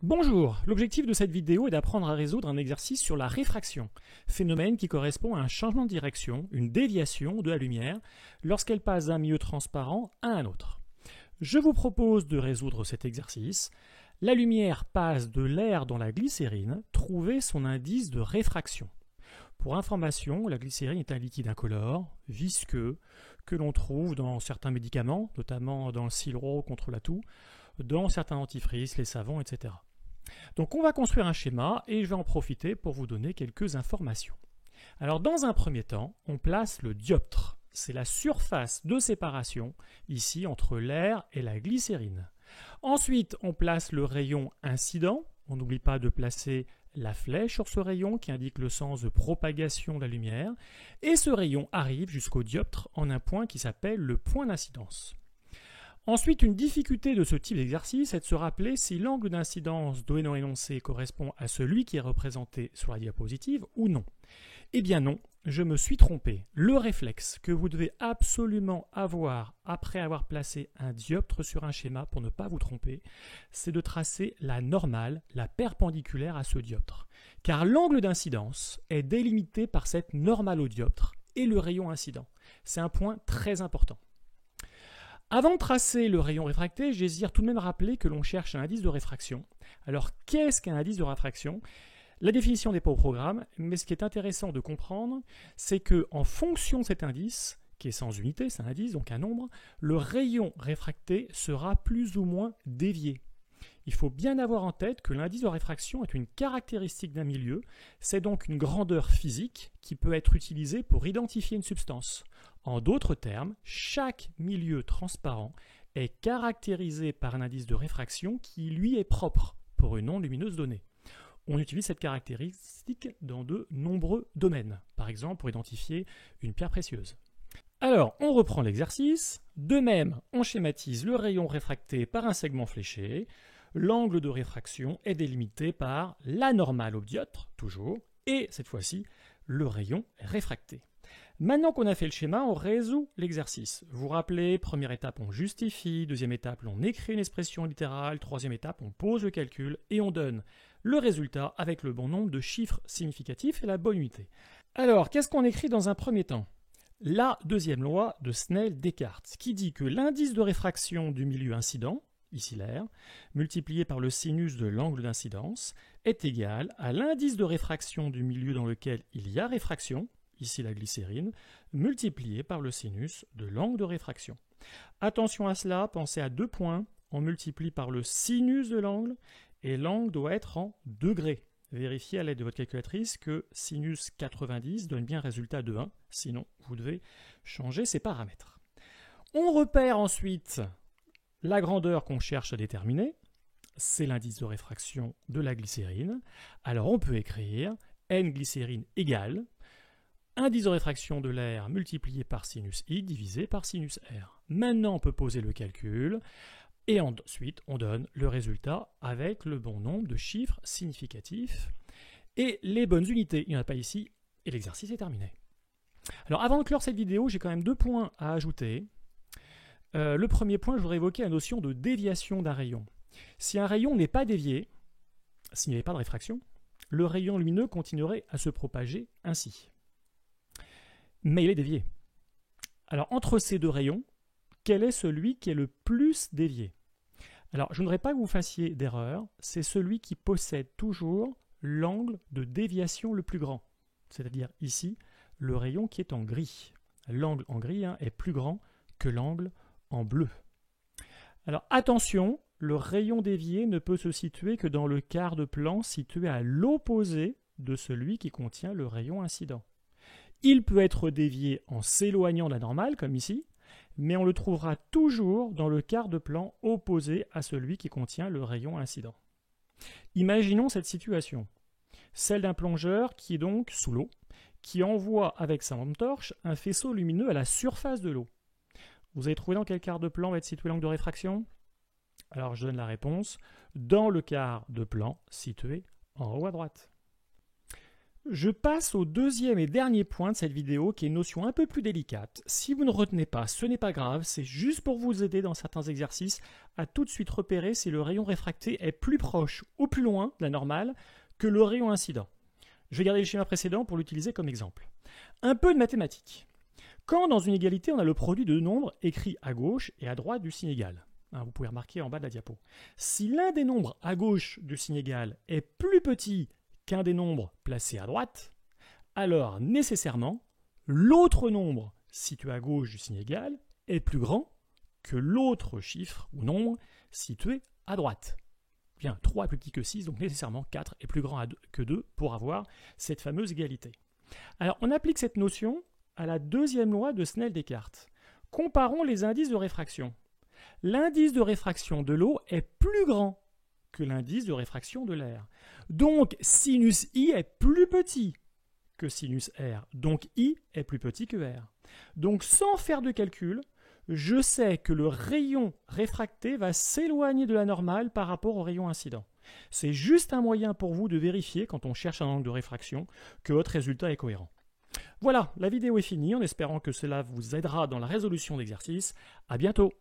Bonjour, l'objectif de cette vidéo est d'apprendre à résoudre un exercice sur la réfraction, phénomène qui correspond à un changement de direction, une déviation de la lumière, lorsqu'elle passe d'un milieu transparent à un autre. Je vous propose de résoudre cet exercice. La lumière passe de l'air dans la glycérine, trouvez son indice de réfraction. Pour information, la glycérine est un liquide incolore, visqueux, que l'on trouve dans certains médicaments, notamment dans le Silro contre la toux, dans certains dentifrices, les savons, etc. Donc on va construire un schéma et je vais en profiter pour vous donner quelques informations. Alors dans un premier temps, on place le dioptre. C'est la surface de séparation ici entre l'air et la glycérine. Ensuite, on place le rayon incident. On n'oublie pas de placer la flèche sur ce rayon qui indique le sens de propagation de la lumière. Et ce rayon arrive jusqu'au dioptre en un point qui s'appelle le point d'incidence. Ensuite, une difficulté de ce type d'exercice est de se rappeler si l'angle d'incidence donnant énoncé correspond à celui qui est représenté sur la diapositive ou non. Eh bien non, je me suis trompé. Le réflexe que vous devez absolument avoir après avoir placé un dioptre sur un schéma pour ne pas vous tromper, c'est de tracer la normale, la perpendiculaire à ce dioptre. Car l'angle d'incidence est délimité par cette normale au dioptre et le rayon incident. C'est un point très important. Avant de tracer le rayon réfracté, je désire tout de même rappeler que l'on cherche un indice de réfraction. Alors, qu'est-ce qu'un indice de réfraction? La définition n'est pas au programme, mais ce qui est intéressant de comprendre, c'est qu'en fonction de cet indice, qui est sans unité, c'est un indice, donc un nombre, le rayon réfracté sera plus ou moins dévié. Il faut bien avoir en tête que l'indice de réfraction est une caractéristique d'un milieu, c'est donc une grandeur physique qui peut être utilisée pour identifier une substance. En d'autres termes, chaque milieu transparent est caractérisé par un indice de réfraction qui lui est propre pour une onde lumineuse donnée. On utilise cette caractéristique dans de nombreux domaines, par exemple pour identifier une pierre précieuse. Alors, on reprend l'exercice. De même, on schématise le rayon réfracté par un segment fléché. L'angle de réfraction est délimité par la normale au dioptre, toujours, et cette fois-ci, le rayon réfracté. Maintenant qu'on a fait le schéma, on résout l'exercice. Vous vous rappelez, première étape, on justifie, deuxième étape, on écrit une expression littérale, troisième étape, on pose le calcul et on donne le résultat avec le bon nombre de chiffres significatifs et la bonne unité. Alors, qu'est-ce qu'on écrit dans un premier temps? La deuxième loi de Snell-Descartes, qui dit que l'indice de réfraction du milieu incident, ici l'air, multiplié par le sinus de l'angle d'incidence, est égal à l'indice de réfraction du milieu dans lequel il y a réfraction, ici la glycérine, multiplié par le sinus de l'angle de réfraction. Attention à cela, pensez à deux points, on multiplie par le sinus de l'angle, et l'angle doit être en degrés. Vérifiez à l'aide de votre calculatrice que sinus 90 donne bien résultat de 1, sinon vous devez changer ces paramètres. On repère ensuite la grandeur qu'on cherche à déterminer, c'est l'indice de réfraction de la glycérine. Alors on peut écrire N-glycérine égale indice de réfraction de l'air multiplié par sinus I divisé par sinus R. Maintenant, on peut poser le calcul et ensuite, on donne le résultat avec le bon nombre de chiffres significatifs et les bonnes unités. Il n'y en a pas ici et l'exercice est terminé. Alors, avant de clore cette vidéo, j'ai quand même deux points à ajouter. Le premier point, je voudrais évoquer la notion de déviation d'un rayon. Si un rayon n'est pas dévié, s'il n'y avait pas de réfraction, le rayon lumineux continuerait à se propager ainsi. Mais il est dévié. Alors, entre ces deux rayons, quel est celui qui est le plus dévié? Alors, je ne voudrais pas que vous fassiez d'erreur, c'est celui qui possède toujours l'angle de déviation le plus grand, c'est-à-dire ici, le rayon qui est en gris. L'angle en gris est plus grand que l'angle en bleu. Alors, attention, le rayon dévié ne peut se situer que dans le quart de plan situé à l'opposé de celui qui contient le rayon incident. Il peut être dévié en s'éloignant de la normale, comme ici, mais on le trouvera toujours dans le quart de plan opposé à celui qui contient le rayon incident. Imaginons cette situation, celle d'un plongeur qui est donc sous l'eau, qui envoie avec sa lampe torche un faisceau lumineux à la surface de l'eau. Vous avez trouvé dans quel quart de plan va être situé l'angle de réfraction? Alors je donne la réponse, dans le quart de plan situé en haut à droite. Je passe au deuxième et dernier point de cette vidéo qui est une notion un peu plus délicate. Si vous ne retenez pas, ce n'est pas grave, c'est juste pour vous aider dans certains exercices à tout de suite repérer si le rayon réfracté est plus proche ou plus loin de la normale que le rayon incident. Je vais garder le schéma précédent pour l'utiliser comme exemple. Un peu de mathématiques. Quand dans une égalité on a le produit de deux nombres écrits à gauche et à droite du signe égal, vous pouvez remarquer en bas de la diapo. Si l'un des nombres à gauche du signe égal est plus petit qu'un des nombres placés à droite, alors nécessairement, l'autre nombre situé à gauche du signe égal est plus grand que l'autre chiffre ou nombre situé à droite. Bien, 3 est plus petit que 6, donc nécessairement 4 est plus grand que 2 pour avoir cette fameuse égalité. Alors, on applique cette notion à la deuxième loi de Snell-Descartes. Comparons les indices de réfraction. L'indice de réfraction de l'eau est plus grand que l'indice de réfraction de l'air. Donc, sinus I est plus petit que sinus R. Donc, I est plus petit que R. Donc, sans faire de calcul, je sais que le rayon réfracté va s'éloigner de la normale par rapport au rayon incident. C'est juste un moyen pour vous de vérifier, quand on cherche un angle de réfraction, que votre résultat est cohérent. Voilà, la vidéo est finie en espérant que cela vous aidera dans la résolution d'exercices. À bientôt!